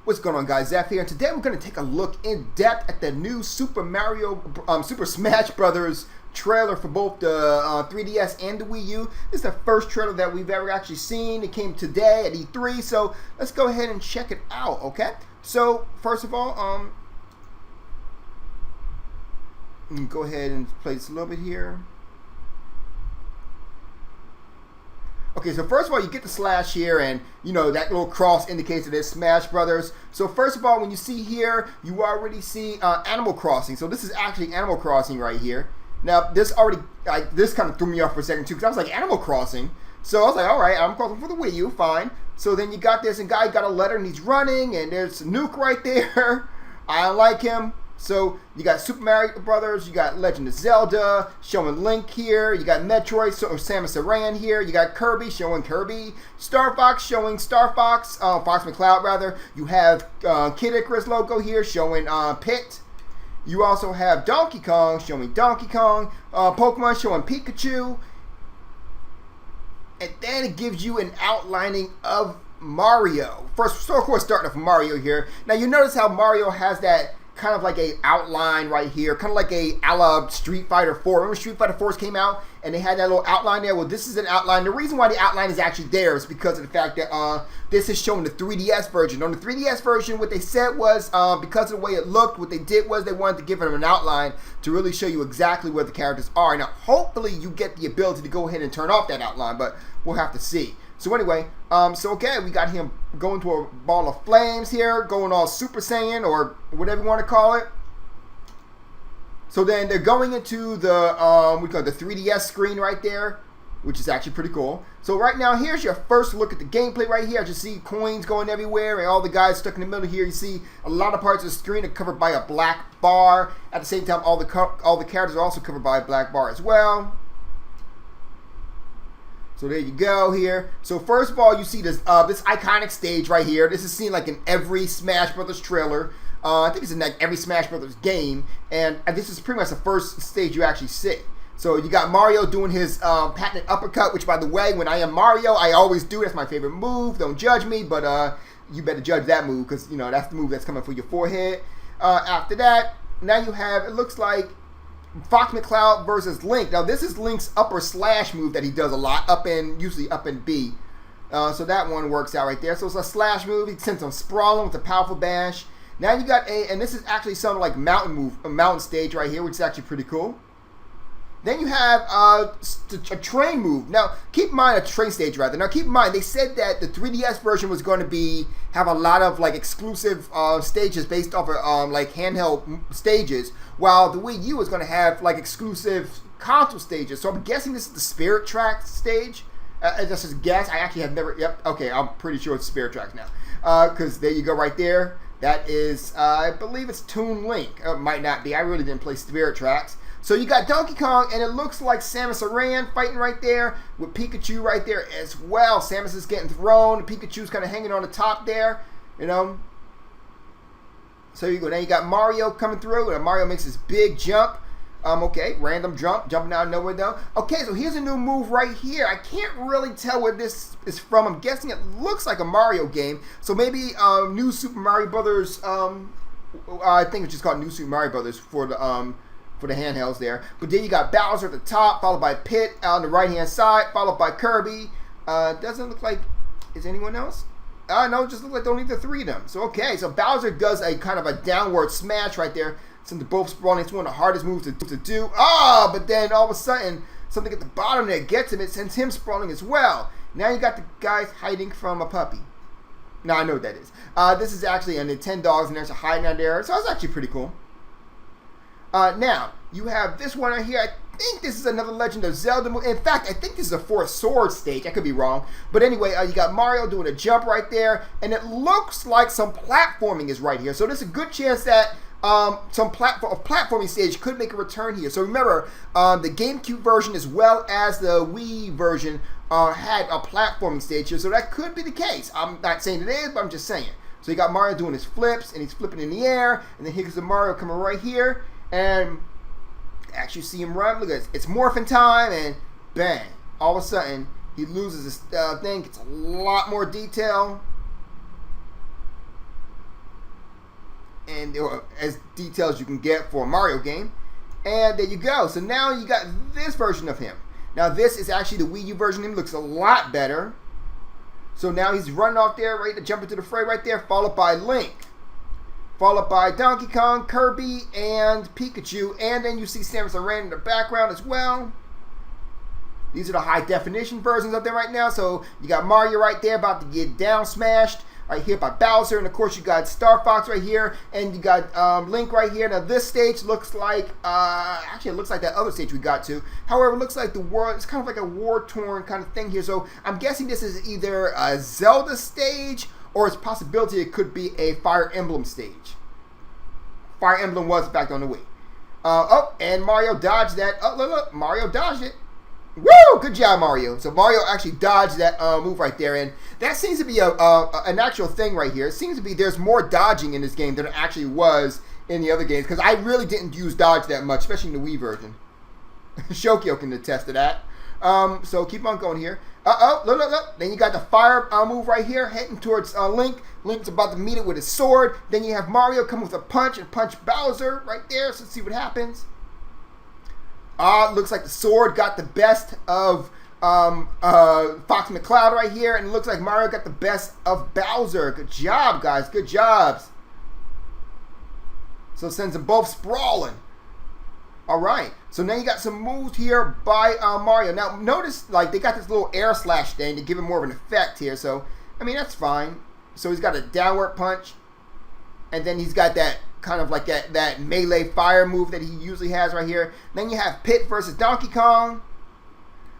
What's going on, guys? Zeph here, and today we're going to take a look in depth at the new Super Smash Brothers trailer for both the 3DS and the Wii U. This is the first trailer that we've ever actually seen. It came today at E3, so let's go ahead and check it out, okay? So, first of all, go ahead and play this a little bit here. Okay, so first of all, you get the slash here, and you know that little cross indicates that it's Smash Brothers. So first of all, when you see here, you already see Animal Crossing. So this is actually Animal Crossing right here. Now this already, this kind of threw me off for a second too, because I was like, Animal Crossing. So I was like, all right, Animal Crossing for the Wii U, fine. So then you got this, and guy got a letter, and he's running, and there's Nuke right there. I don't like him. So you got Super Mario Brothers, you got Legend of Zelda showing Link here, you got Metroid Samus Aran here, you got Kirby showing Kirby, Star Fox showing Star Fox, Fox McCloud rather. You have Kid Icarus logo here showing Pit. You also have Donkey Kong showing Donkey Kong, Pokemon showing Pikachu, and then it gives you an outlining of Mario. First, so of course starting off with Mario here. Now you notice how Mario has that kind of like a outline right here, kind of like a la Street Fighter 4. Remember Street Fighter 4s came out and they had that little outline there? Well, this is an outline. The reason why the outline is actually there is because of the fact that this is showing the 3DS version. On the 3DS version, what they said was because of the way it looked, what they did was they wanted to give them an outline to really show you exactly where the characters are. Now, hopefully you get the ability to go ahead and turn off that outline, but we'll have to see. So anyway, okay, we got him going to a ball of flames here, going all Super Saiyan or whatever you want to call it. So then they're going into the we call it the 3DS screen right there, which is actually pretty cool. So right now, here's your first look at the gameplay right here. As you see coins going everywhere and all the guys stuck in the middle here. You see a lot of parts of the screen are covered by a black bar. At the same time, all the characters are also covered by a black bar as well. So there you go here. So first of all, you see this this iconic stage right here. This is seen like in every Smash Brothers trailer. I think it's in like every Smash Brothers game. And this is pretty much the first stage you actually see. So you got Mario doing his patented uppercut, which by the way, when I am Mario, I always do. That's my favorite move. Don't judge me, but you better judge that move because, you know, that's the move that's coming for your forehead. After that, now you have, it looks like, Fox McCloud versus Link. Now this is Link's upper slash move that he does a lot, usually up in B. So that one works out right there. So it's a slash move. He sends him sprawling with a powerful bash. Now you got and this is actually some like mountain move, a mountain stage right here, which is actually pretty cool. Then you have a train move. Now keep in mind, a train stage rather. Now keep in mind, they said that the 3DS version was going to have a lot of like exclusive stages based off of like handheld stages, while the Wii U is going to have like exclusive console stages. So I'm guessing this is the Spirit Tracks stage. That's just a guess. I actually have never. Yep. Okay, I'm pretty sure it's Spirit Tracks now. Because there you go, right there. That is, I believe it's Toon Link. It might not be. I really didn't play Spirit Tracks. So you got Donkey Kong, and it looks like Samus Aran fighting right there with Pikachu right there as well. Samus is getting thrown. Pikachu's kind of hanging on the top there, you know. So you go. Now you got Mario coming through, and Mario makes this big jump. Okay, random jump, jumping out of nowhere though. Okay, so here's a new move right here. I can't really tell where this is from. I'm guessing it looks like a Mario game. So maybe New Super Mario Brothers. I think it's just called New Super Mario Brothers for the handhelds there. But then you got Bowser at the top, followed by Pit on the right hand side, followed by Kirby. Doesn't look like, is anyone else? No, it just looks like only the three of them. So okay, so Bowser does a kind of a downward smash right there. Since they're both sprawling, it's one of the hardest moves to do. But then all of a sudden, something at the bottom there gets him. It sends him sprawling as well. Now you got the guys hiding from a puppy. Now I know what that is. This is actually a Nintendogs, and there's a hiding out there. So that's actually pretty cool. Now, you have this one right here. I think this is another Legend of Zelda move. In fact, I think this is a Four Swords stage. I could be wrong. But anyway, you got Mario doing a jump right there. And it looks like some platforming is right here. So there's a good chance that some platforming stage could make a return here. So remember, the GameCube version as well as the Wii version had a platforming stage here. So that could be the case. I'm not saying it is, but I'm just saying. So you got Mario doing his flips, and he's flipping in the air. And then here's the Mario coming right here. And actually see him run. Look at this. It's morphin' time, and bang. All of a sudden, he loses his thing. Gets a lot more detail. and as detailed as you can get for a Mario game. And there you go. So now you got this version of him. Now this is actually the Wii U version of him. Looks a lot better. So now he's running off there, ready to jump into the fray right there, followed by Link. Followed by Donkey Kong, Kirby, and Pikachu. And then you see Samus Aran in the background as well. These are the high definition versions of them right now. So you got Mario right there about to get down smashed right here by Bowser. And of course you got Star Fox right here. And you got Link right here. Now this stage looks like, actually it looks like that other stage we got to. However, it looks like the world, it's kind of like a war-torn kind of thing here. So I'm guessing this is either a Zelda stage or it's a possibility it could be a Fire Emblem stage. Fire Emblem was back on the Wii. Oh, and Mario dodged that. Oh, look, Mario dodged it. Woo! Good job, Mario. So Mario actually dodged that move right there, and that seems to be an actual thing right here. It seems to be there's more dodging in this game than it actually was in the other games, because I really didn't use dodge that much, especially in the Wii version. Shokyo can attest to that. So keep on going here. Look. Then you got the fire move right here, heading towards Link. Link's about to meet it with his sword. Then you have Mario come with a punch and punch Bowser right there. So let's see what happens. Looks like the sword got the best of Fox McCloud right here. And it looks like Mario got the best of Bowser. Good job, guys. Good jobs. So it sends them both sprawling. All right, so now you got some moves here by Mario. Now, notice, like, they got this little air slash thing to give him more of an effect here. So, I mean, that's fine. So he's got a downward punch. And then he's got that kind of like that melee fire move that he usually has right here. Then you have Pit versus Donkey Kong.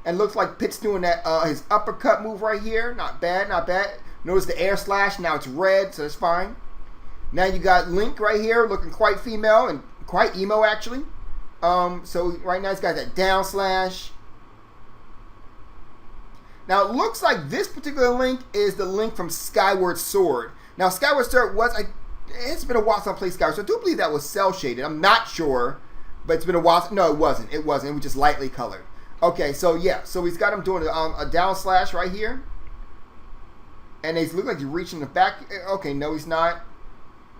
And looks like Pit's doing that his uppercut move right here. Not bad, not bad. Notice the air slash. Now it's red, so that's fine. Now you got Link right here looking quite female and quite emo, actually. So right now he's got that down slash. Now it looks like this particular Link is the Link from Skyward Sword. Now Skyward Sword was, it's been a while since I played Skyward Sword. I do believe that was cel shaded. I'm not sure, but it's been a while. No, it wasn't. It wasn't. It was just lightly colored. Okay, so yeah, so he's got him doing a down slash right here, and he's looking like he's reaching the back. Okay, no, he's not.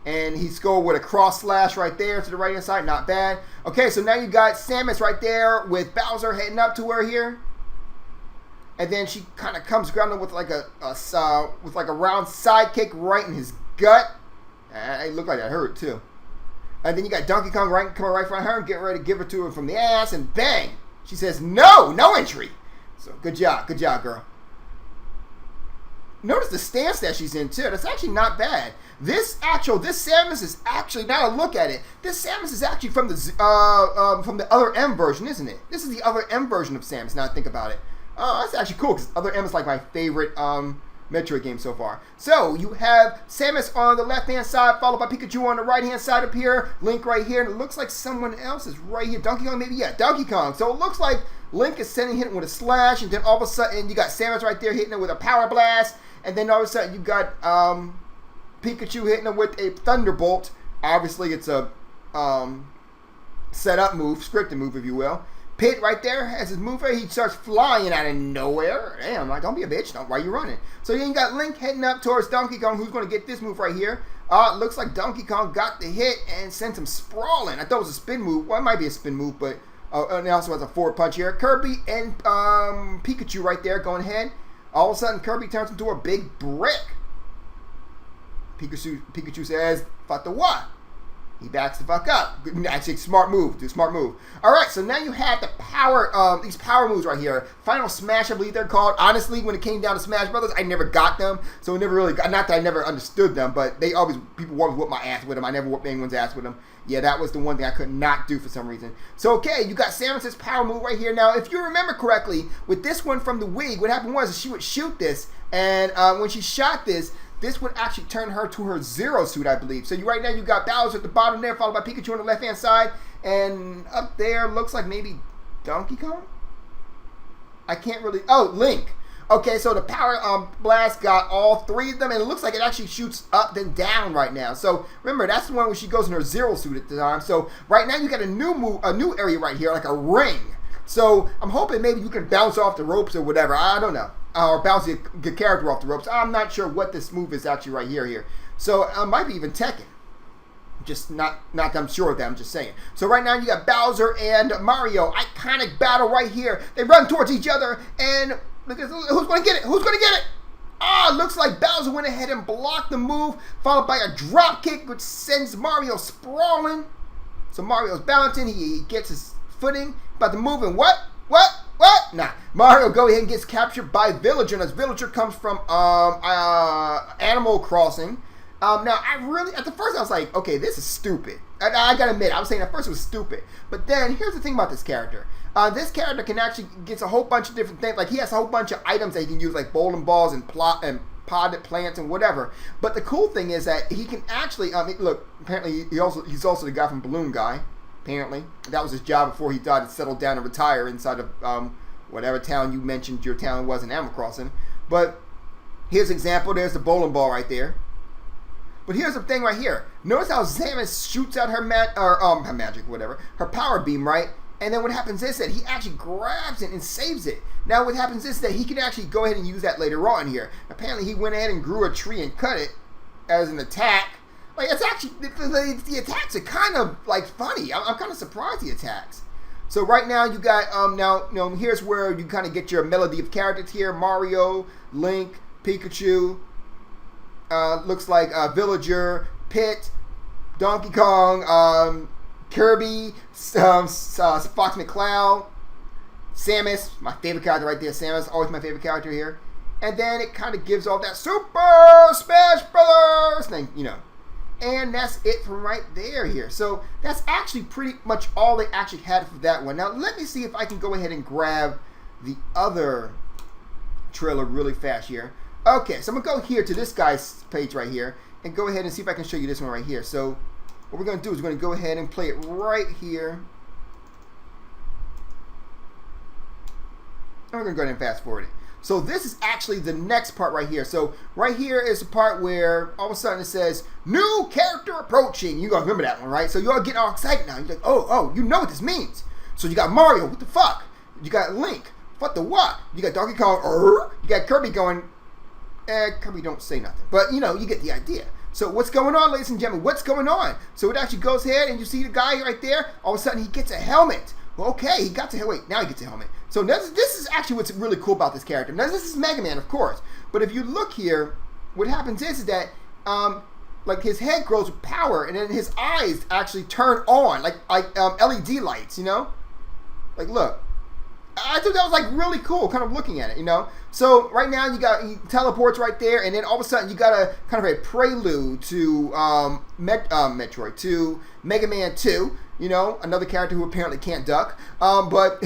And he scored with a cross slash right there to the right hand side. Not bad. Okay, so now you got Samus right there with Bowser heading up to her here. And then she kind of comes grounded with like a round sidekick right in his gut. It looked like that hurt too. And then you got Donkey Kong coming right from her and getting ready to give it to her from the ass. And bang! She says, no entry. So good job, girl. Notice the stance that she's in too. That's actually not bad. This Samus is actually, now to look at it, this Samus is actually from the other M version, isn't it? This is the other M version of Samus. Now I think about it. Oh, that's actually cool because other M is like my favorite Metroid game so far. So you have Samus on the left-hand side, followed by Pikachu on the right-hand side up here. Link right here, and it looks like someone else is right here. Donkey Kong, maybe? Yeah, Donkey Kong. So it looks like Link is hitting with a slash, and then all of a sudden you got Samus right there hitting it with a power blast, and then all of a sudden you got Pikachu hitting him with a Thunderbolt. Obviously, it's a set-up move, scripted move, if you will. Pit right there has his move. He starts flying out of nowhere. Damn, like, don't be a bitch. Why are you running? So then you got Link heading up towards Donkey Kong, who's going to get this move right here. Looks like Donkey Kong got the hit and sent him sprawling. I thought it was a spin move. Well, it might be a spin move, but and it also has a forward punch here. Kirby and Pikachu right there going ahead. All of a sudden, Kirby turns into a big brick. Pikachu says, "Fuck the what?" He backs the fuck up. Actually, smart move. Do smart move. All right, so now you have the power, these power moves right here. Final Smash, I believe they're called. Honestly, when it came down to Smash Brothers, I never got them, so it never really got. Not that I never understood them, but people always whoop my ass with them. I never whooped anyone's ass with them. Yeah, that was the one thing I could not do for some reason. So okay, you got Samus's power move right here. Now, if you remember correctly, with this one from the Wii, what happened was she would shoot this, and when she shot this would actually turn her to her Zero suit, I believe. So right now you got Bowser at the bottom there, followed by Pikachu on the left-hand side. And up there looks like maybe Donkey Kong? I can't really... Oh, Link. Okay, so the power blast got all three of them, and it looks like it actually shoots up then down right now. So remember, that's the one where she goes in her Zero suit at the time. So right now you got a new area right here, like a ring. So I'm hoping maybe you can bounce off the ropes or whatever. I don't know. Or bounce your character off the ropes. I'm not sure what this move is actually right here. So it might be even Tekken. Just not that I'm sure of that, I'm just saying. So right now you got Bowser and Mario. Iconic battle right here. They run towards each other, and look at who's going to get it? Who's going to get it? Ah, looks like Bowser went ahead and blocked the move, followed by a drop kick, which sends Mario sprawling. So Mario's balancing. He gets his footing, about to move, and what? Nah. Mario go ahead and gets captured by Villager, and this Villager comes from Animal Crossing. Now, at the first I was like, okay, this is stupid. I gotta admit, I was saying at first it was stupid. But then, here's the thing about this character. This character can actually, gets a whole bunch of different things. Like, he has a whole bunch of items that he can use, like bowling balls and potted plants and whatever. But the cool thing is that he can actually, look, apparently he's also the guy from Balloon Guy. Apparently. That was his job before he died, to settle down and retire inside of whatever town you mentioned your town was in Animal Crossing. But here's an example. There's the bowling ball right there. But here's the thing right here. Notice how Samus shoots out her her magic, whatever, her power beam, right? And then what happens is that he actually grabs it and saves it. Now what happens is that he can actually go ahead and use that later on here. Apparently he went ahead and grew a tree and cut it as an attack. Like, it's actually, the attacks are kind of like funny. I'm kind of surprised the attacks. So right now you got, here's where you kind of get your melody of characters here. Mario, Link, Pikachu. Looks like Villager, Pit, Donkey Kong, Kirby, Fox McCloud, Samus, my favorite character right there. Samus, always my favorite character here. And then it kind of gives off that Super Smash Brothers thing, And that's it from right there here. So that's actually pretty much all they actually had for that one. Now let me see if I can go ahead and grab the other trailer really fast here. Okay, so I'm going to go here to this guy's page right here and go ahead and see if I can show you this one right here. So what we're going to do is we're going to go ahead and play it right here. And we're going to go ahead and fast forward it. So this is actually the next part right here. So right here is the part where all of a sudden it says, new character approaching. You got to remember that one, right? So you're all getting all excited now. You're like, oh, you know what this means. So you got Mario, what the fuck? You got Link, what the what? You got Donkey Kong, you got Kirby going, Kirby don't say nothing. But, you get the idea. So what's going on, ladies and gentlemen? What's going on? So it actually goes ahead and you see the guy right there. All of a sudden he gets a helmet. Okay, he got to, wait, now he gets a helmet. So this is actually what's really cool about this character. Now this is Mega Man, of course. But if you look here, what happens is that, like his head grows with power and then his eyes actually turn on, like LED lights, Like look. I thought that was like really cool, kind of looking at it, So right now he teleports right there, and then all of a sudden you got a kind of a prelude to Metroid, to Mega Man 2. Another character who apparently can't duck, but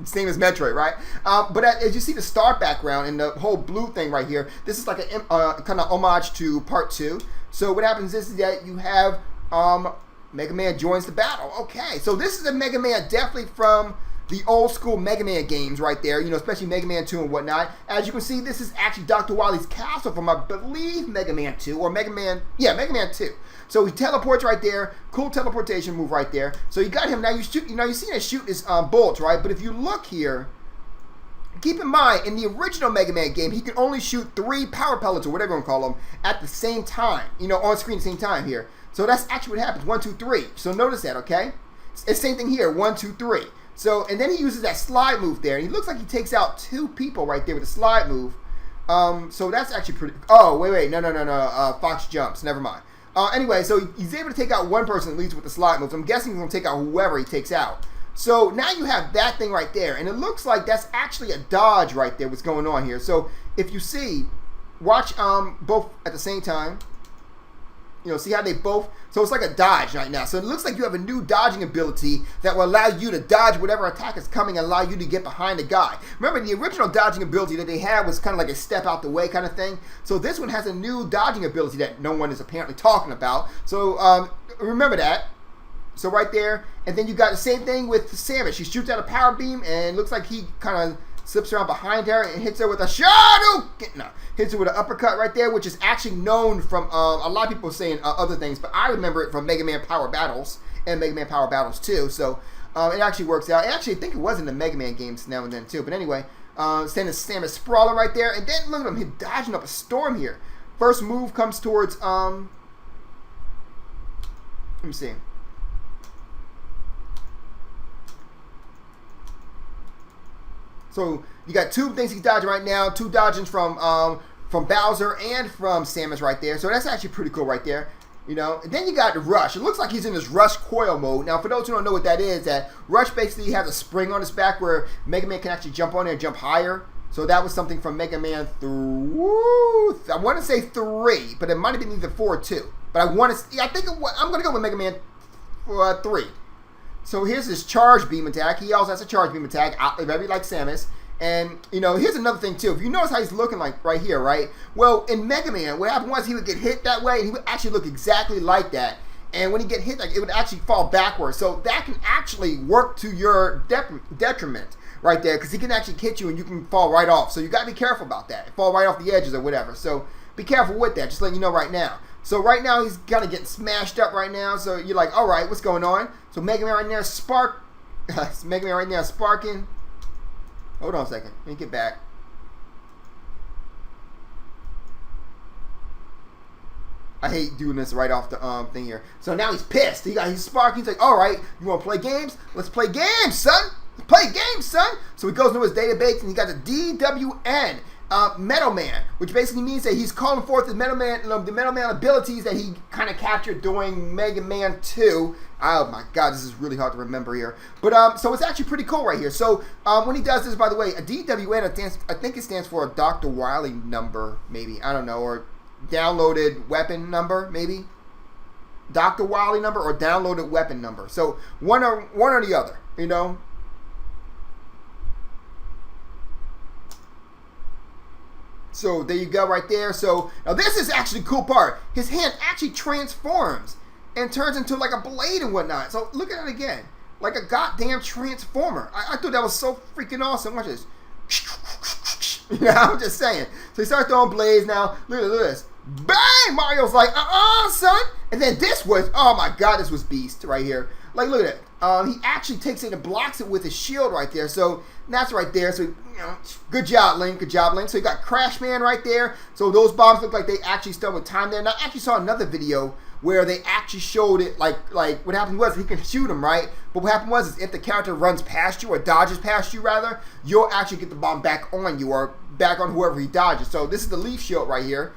same as Metroid, right? But as you see the star background and the whole blue thing right here, this is like a kind of homage to Part 2. So what happens is that you have Mega Man joins the battle. Okay, so this is a Mega Man definitely from the old school Mega Man games right there, especially Mega Man 2 and whatnot. As you can see, this is actually Dr. Wily's castle from, I believe, Mega Man 2 or Mega Man 2. So he teleports right there. Cool teleportation move right there. So you got him. Now you shoot. You see him shoot his bullets, right? But if you look here, keep in mind, in the original Mega Man game, he could only shoot 3 power pellets or whatever you want to call them at the same time. On screen at the same time here. So that's actually what happens. 1, 2, 3. So notice that, okay? It's the same thing here. 1, 2, 3. So, and then he uses that slide move there. And he looks like he takes out 2 people right there with a slide move. So that's actually pretty... Oh, wait. No. Fox jumps. Never mind. Anyway, so he's able to take out 1 person at least with the slide moves. I'm guessing he's going to take out whoever he takes out. So now you have that thing right there. And it looks like that's actually a dodge right there, what's going on here. So if you see, watch both at the same time. See how they both... So it's like a dodge right now. So it looks like you have a new dodging ability that will allow you to dodge whatever attack is coming and allow you to get behind the guy. Remember, the original dodging ability that they had was kind of like a step out the way kind of thing. So this one has a new dodging ability that no one is apparently talking about. So remember that. So right there. And then you got the same thing with Samus. She shoots out a power beam and it looks like he kind of slips around behind her and hits her with a Shoryuken. No, hits her with an uppercut right there, which is actually known from a lot of people saying other things, but I remember it from Mega Man Power Battles and Mega Man Power Battles 2. So it actually works out. Actually, I think it was in the Mega Man games now and then too. But anyway, sending Samus sprawling right there, and then look at him, he's dodging up a storm here. First move comes towards Let me see. So you got two things he's dodging right now. Two dodgings from Bowser and from Samus right there. So that's actually pretty cool right there. You know, and then you got the Rush. It looks like he's in this Rush coil mode. Now, for those who don't know what that is, that Rush basically has a spring on his back where Mega Man can actually jump on there and jump higher. So that was something from Mega Man I want to say 3, but it might have been either 4 or 2. But I want to, I'm going to go with Mega Man 3. So here's his charge beam attack. He also has a charge beam attack, very like Samus. And, you know, here's another thing, too. If you notice how he's looking like right here, right? Well, in Mega Man, what happened was he would get hit that way, and he would actually look exactly like that. And when he get hit, like, it would actually fall backwards. So that can actually work to your detriment right there, because he can actually hit you and you can fall right off. So you got to be careful about that. Fall right off the edges or whatever. So be careful with that, just letting you know right now. So right now, he's kind of getting smashed up right now. So you're like, all right, what's going on? So Mega Man right now is Mega Man right now is sparking. Hold on a second. Let me get back. I hate doing this right off the thing here. So now he's pissed. He's sparking. He's like, all right, you want to play games? Let's play games, son. Let's play games, son. So he goes into his database and he got the DWN. Metal Man, which basically means that he's calling forth the Metal Man abilities that he kind of captured during Mega Man 2. Oh my God, this is really hard to remember here. But so it's actually pretty cool right here. So when he does this, by the way, a DWN, I think it stands for a Dr. Wily number, maybe, I don't know, or downloaded weapon number, maybe. Dr. Wily number or downloaded weapon number. So one or the other, you know. So there you go right there. So now this is actually the cool part. His hand actually transforms and turns into like a blade and whatnot. So look at it again. Like a goddamn transformer. I thought that was so freaking awesome. Watch this. You know, I'm just saying. So he starts throwing blades now. Look at this. Bang! Mario's like, son. And then this was, oh my God, this was beast right here. Like, look at it. He actually takes it and blocks it with his shield right there. So that's right there. So, you know, good job, Link. Good job, Link. So you got Crash Man right there. So those bombs look like they actually still with time there. Now, I actually saw another video where they actually showed it like what happened was he can shoot him, right? But what happened was is if the character runs past you or dodges past you rather, you'll actually get the bomb back on you or back on whoever he dodges. So this is the Leaf Shield right here.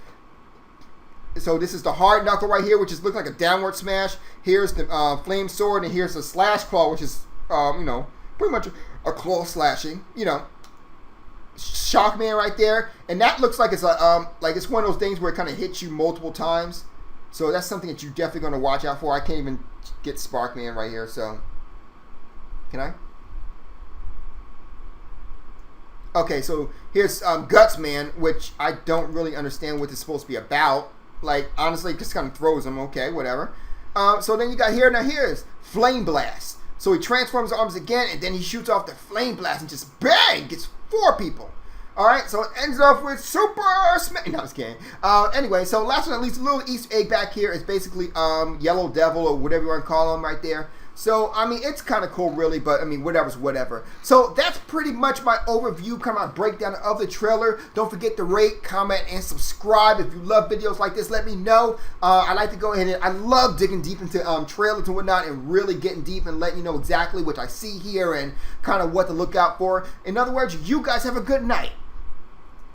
So this is the hard knuckle right here, which is looking like a downward smash. Here's the flame sword, and here's the slash claw, which is you know, pretty much a claw slashing. You know, Shockman right there, and that looks like it's a like it's one of those things where it kind of hits you multiple times. So that's something that you're definitely going to watch out for. I can't even get Sparkman right here. So can I? Okay, so here's Gutsman, which I don't really understand what it's supposed to be about. Like, honestly, it just kind of throws him. Okay, whatever. So then you got here. Now here's Flame Blast. So he transforms his arms again, and then he shoots off the Flame Blast and just bang, gets 4 people. All right, so it ends off with Super Smash. No, I was kidding. Anyway, so last but not least, a little Easter egg back here is basically Yellow Devil or whatever you want to call him right there. So, I mean, it's kind of cool, really, but, I mean, whatever's whatever. So, that's pretty much my overview, kind of breakdown of the trailer. Don't forget to rate, comment, and subscribe. If you love videos like this, let me know. I like to go ahead and I love digging deep into trailers and whatnot and really getting deep and letting you know exactly what I see here and kind of what to look out for. In other words, you guys have a good night.